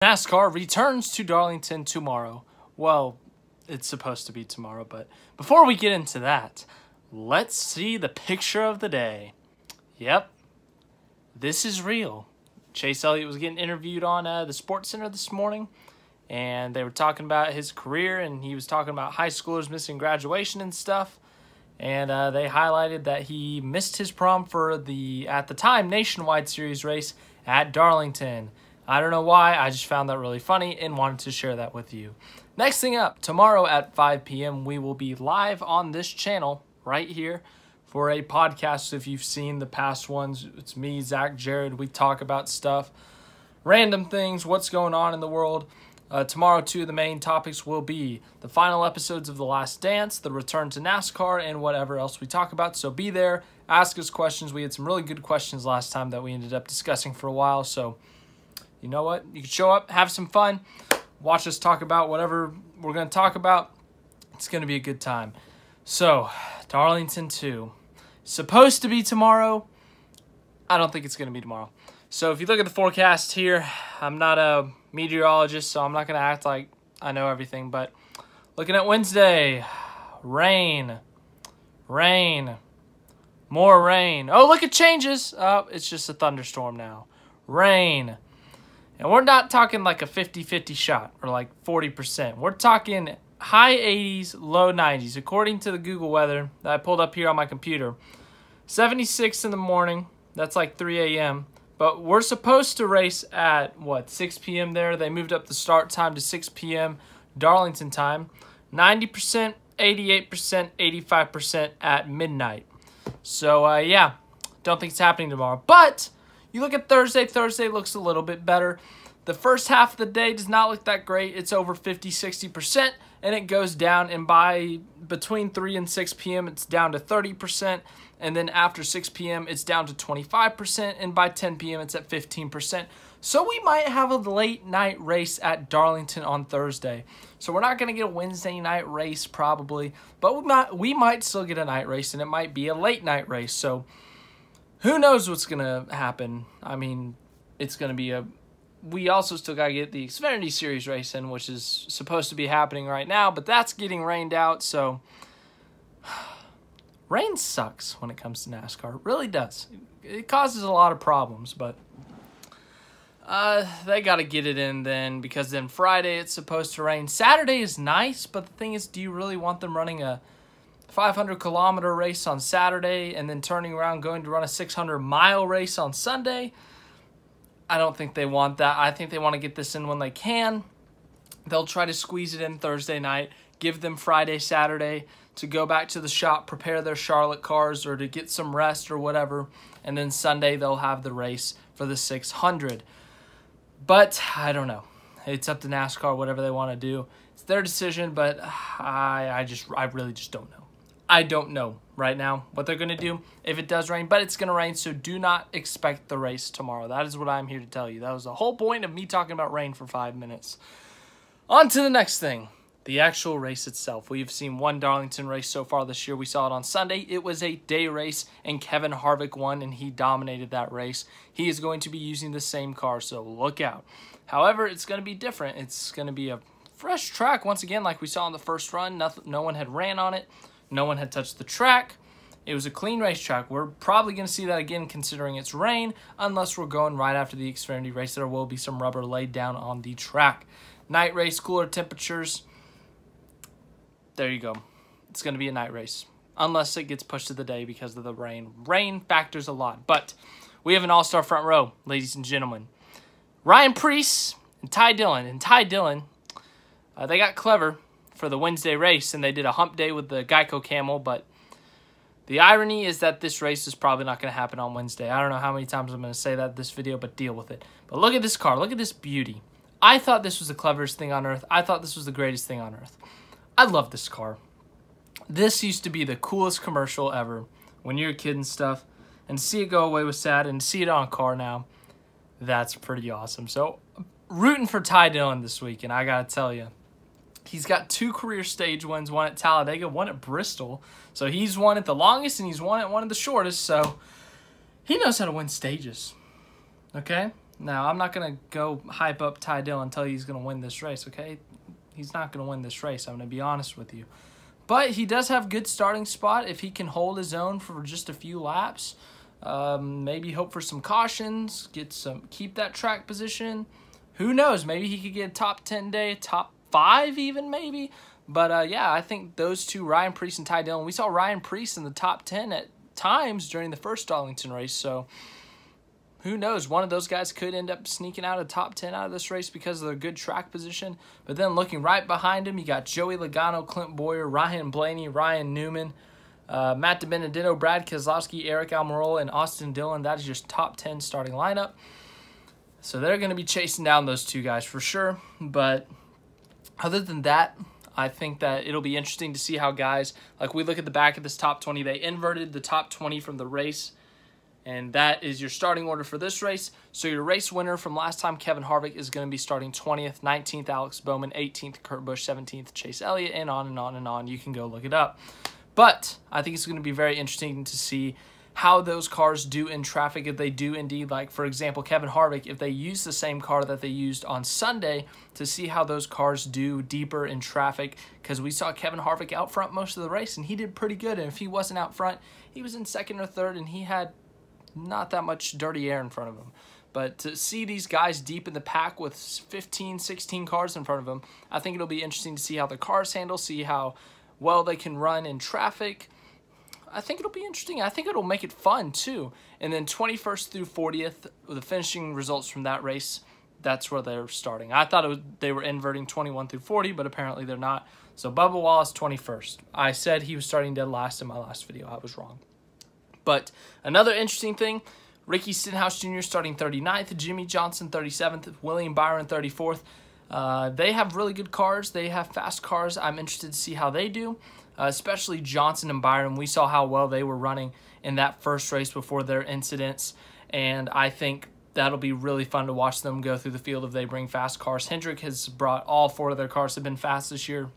NASCAR returns to Darlington tomorrow. Well, it's supposed to be tomorrow, but before we get into that, let's see the picture of the day. Yep, this is real. Chase Elliott was getting interviewed on the Sports Center this morning, and they were talking about his career, and he was talking about high schoolers missing graduation and stuff, and they highlighted that he missed his prom for the, at the time, Nationwide Series race at Darlington. I don't know why, I just found that really funny and wanted to share that with you. Next thing up, tomorrow at 5 p.m. we will be live on this channel right here for a podcast. If you've seen the past ones, it's me, Zach, Jared. We talk about stuff, random things, what's going on in the world. Tomorrow, two of the main topics will be the final episodes of The Last Dance, the return to NASCAR, and whatever else we talk about. So be there, ask us questions. We had some really good questions last time that we ended up discussing for a while, so you know what? You can show up, have some fun, watch us talk about whatever we're going to talk about. It's going to be a good time. So, Darlington 2. Supposed to be tomorrow. I don't think it's going to be tomorrow. So, if you look at the forecast here, I'm not a meteorologist, so I'm not going to act like I know everything. But looking at Wednesday, rain, more rain. Oh, look, it changes. Oh, it's just a thunderstorm now. Rain. And we're not talking like a 50-50 shot or like 40%. We're talking high 80s, low 90s. According to the Google weather that I pulled up here on my computer, 76 in the morning. That's like 3 a.m. But we're supposed to race at, what, 6 p.m. there. They moved up the start time to 6 p.m. Darlington time. 90%, 88%, 85% at midnight. So, yeah, don't think it's happening tomorrow. But you look at Thursday. Thursday looks a little bit better. The first half of the day does not look that great. It's over 50-60%, and it goes down. And by between 3 and 6 p.m., it's down to 30%. And then after 6 p.m., it's down to 25%. And by 10 p.m., it's at 15%. So we might have a late night race at Darlington on Thursday. So we're not going to get a Wednesday night race probably, but we might still get a night race, and it might be a late night race. So who knows what's going to happen? I mean, it's going to be a... We also still got to get the Xfinity Series race in, which is supposed to be happening right now, but that's getting rained out, so... Rain sucks when it comes to NASCAR. It really does. It causes a lot of problems, but... they got to get it in then, because then Friday it's supposed to rain. Saturday is nice, but the thing is, do you really want them running a 500-kilometer race on Saturday and then turning around going to run a 600-mile race on Sunday? I don't think they want that. I think they want to get this in when they can. They'll try to squeeze it in Thursday night, give them Friday, Saturday to go back to the shop, prepare their Charlotte cars or to get some rest or whatever, and then Sunday they'll have the race for the 600. But I don't know. It's up to NASCAR, whatever they want to do. It's their decision, but I really just don't know. I don't know right now what they're going to do if it does rain, but it's going to rain, so do not expect the race tomorrow. That is what I'm here to tell you. That was the whole point of me talking about rain for 5 minutes. On to the next thing, the actual race itself. We've seen one Darlington race so far this year. We saw it on Sunday. It was a day race, and Kevin Harvick won, and he dominated that race. He is going to be using the same car, so look out. However, it's going to be different. It's going to be a fresh track once again, like we saw in the first run. No one had ran on it. No one had touched the track. It was a clean racetrack. We're probably going to see that again considering it's rain, unless we're going right after the Xfinity race. There will be some rubber laid down on the track. Night race, cooler temperatures. There you go. It's going to be a night race, unless it gets pushed to the day because of the rain. Rain factors a lot, but we have an all-star front row, ladies and gentlemen. Ryan Preece and Ty Dillon. And Ty Dillon, they got clever for the Wednesday race, and they did a hump day with the Geico Camel, but the irony is that this race is probably not going to happen on Wednesday. I don't know how many times I'm going to say that in this video, but deal with it. But look at this car. Look at this beauty. I thought this was the cleverest thing on earth. I thought this was the greatest thing on earth. I love this car. This used to be the coolest commercial ever when you were a kid and stuff, and to see it go away was sad, and to see it on a car now, that's pretty awesome. So, rooting for Ty Dillon this week, and I got to tell you, he's got 2 career stage wins, one at Talladega, one at Bristol. So he's won it the longest, and he's won it one of the shortest. So he knows how to win stages. Okay? Now, I'm not going to go hype up Ty Dillon and tell you he's going to win this race, okay? He's not going to win this race. I'm going to be honest with you. But he does have good starting spot if he can hold his own for just a few laps. Maybe hope for some cautions, keep that track position. Who knows? Maybe he could get a top 10 day, top 5 even maybe. But yeah, I think those two, Ryan Preece and Ty Dillon, we saw Ryan Preece in the top 10 at times during the first Darlington race. So who knows? One of those guys could end up sneaking out a top 10 out of this race because of their good track position. But then looking right behind him, you got Joey Logano, Clint Boyer, Ryan Blaney, Ryan Newman, Matt DiBenedetto, Brad Keselowski, Eric Almirola, and Austin Dillon. That is your top 10 starting lineup. So they're going to be chasing down those two guys for sure. But other than that, I think that it'll be interesting to see how guys, like we look at the back of this top 20, they inverted the top 20 from the race. And that is your starting order for this race. So your race winner from last time, Kevin Harvick, is going to be starting 20th, 19th, Alex Bowman, 18th, Kurt Busch, 17th, Chase Elliott, and on and on and on. You can go look it up. But I think it's going to be very interesting to see how those cars do in traffic, if they do indeed, like, for example, Kevin Harvick, if they use the same car that they used on Sunday, to see how those cars do deeper in traffic, because we saw Kevin Harvick out front most of the race, and he did pretty good. And if he wasn't out front, he was in second or third, and he had not that much dirty air in front of him. But to see these guys deep in the pack with 15, 16 cars in front of them, I think it'll be interesting to see how the cars handle, see how well they can run in traffic. I think it'll be interesting. I think it'll make it fun too. And then 21st through 40th, the finishing results from that race, that's where they're starting. I thought they were inverting 21 through 40, but apparently they're not. So Bubba Wallace, 21st. I said he was starting dead last in my last video. I was wrong. But another interesting thing, Ricky Stenhouse Jr. starting 39th, Jimmy Johnson 37th, William Byron 34th. They have really good cars. They have fast cars. I'm interested to see how they do, especially Johnson and Byron. We saw how well they were running in that first race before their incidents, and I think that'll be really fun to watch them go through the field if they bring fast cars. Hendrick has brought all 4 of their cars have been fast this year.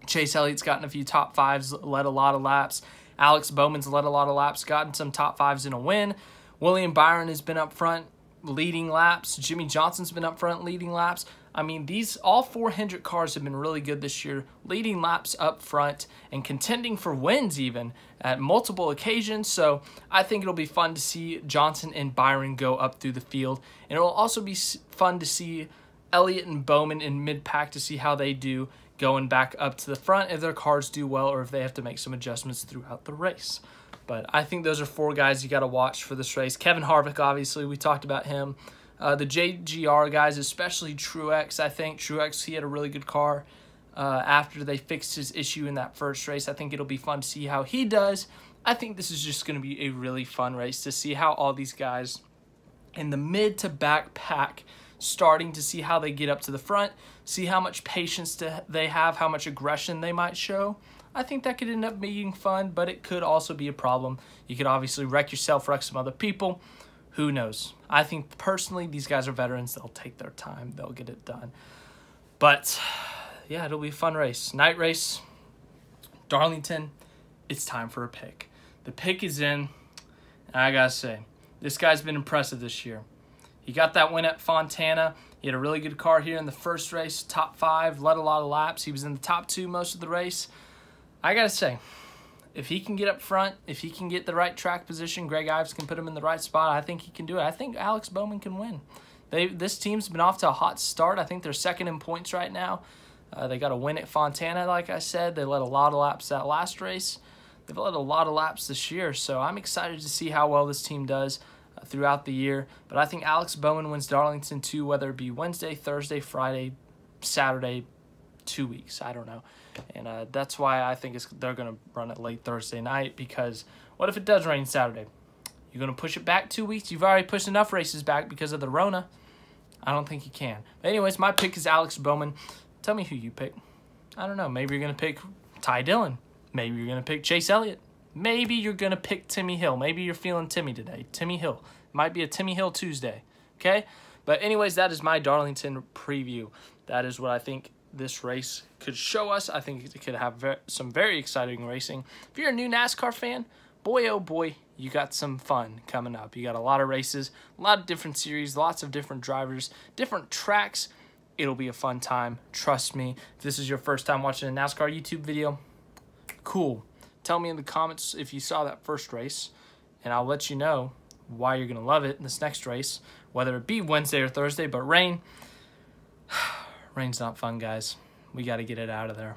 Chase Elliott's gotten a few top 5s, led a lot of laps. Alex Bowman's led a lot of laps, gotten some top 5s in a win. William Byron has been up front leading laps. Jimmy Johnson's been up front leading laps. I mean, all 4 Hendrick cars have been really good this year, leading laps up front and contending for wins even at multiple occasions. So I think it'll be fun to see Johnson and Byron go up through the field. And it'll also be fun to see Elliott and Bowman in mid-pack to see how they do going back up to the front, if their cars do well or if they have to make some adjustments throughout the race. But I think those are 4 guys you got to watch for this race. Kevin Harvick, obviously, we talked about him. The JGR guys, especially Truex, I think. Truex, he had a really good car after they fixed his issue in that first race. I think it'll be fun to see how he does. I think this is just going to be a really fun race to see how all these guys in the mid to back pack starting to see how they get up to the front, see how much patience they have, how much aggression they might show. I think that could end up being fun, but it could also be a problem. You could obviously wreck yourself, wreck some other people. Who knows? I think personally these guys are veterans. They'll take their time. They'll get it done. But yeah, it'll be a fun race. Night race, Darlington, it's time for a pick. The pick is in, and I gotta say, this guy's been impressive this year. He got that win at Fontana. He had a really good car here in the first race, top 5, led a lot of laps. He was in the top 2 most of the race. I got to say, if he can get up front, if he can get the right track position, Greg Ives can put him in the right spot, I think he can do it. I think Alex Bowman can win. This team's been off to a hot start. I think they're second in points right now. They got a win at Fontana, like I said. They led a lot of laps that last race. They've led a lot of laps this year, so I'm excited to see how well this team does throughout the year. But I think Alex Bowman wins Darlington 2, whether it be Wednesday, Thursday, Friday, Saturday, 2 weeks. I don't know. And that's why I think they're going to run it late Thursday night, because what if it does rain Saturday? You're going to push it back 2 weeks? You've already pushed enough races back because of the Rona. I don't think you can. But anyways, my pick is Alex Bowman. Tell me who you pick. I don't know. Maybe you're going to pick Ty Dillon. Maybe you're going to pick Chase Elliott. Maybe you're going to pick Timmy Hill. Maybe you're feeling Timmy today. Timmy Hill. Might be a Timmy Hill Tuesday. Okay? But anyways, that is my Darlington preview. That is what I think this race could show us. I think it could have some very exciting racing. If you're a new NASCAR fan, boy, oh boy, you got some fun coming up. You got a lot of races, a lot of different series, lots of different drivers, different tracks. It'll be a fun time. Trust me. If this is your first time watching a NASCAR YouTube video, cool. Tell me in the comments if you saw that first race, and I'll let you know why you're going to love it in this next race, whether it be Wednesday or Thursday. But rain's not fun, guys. We got to get it out of there.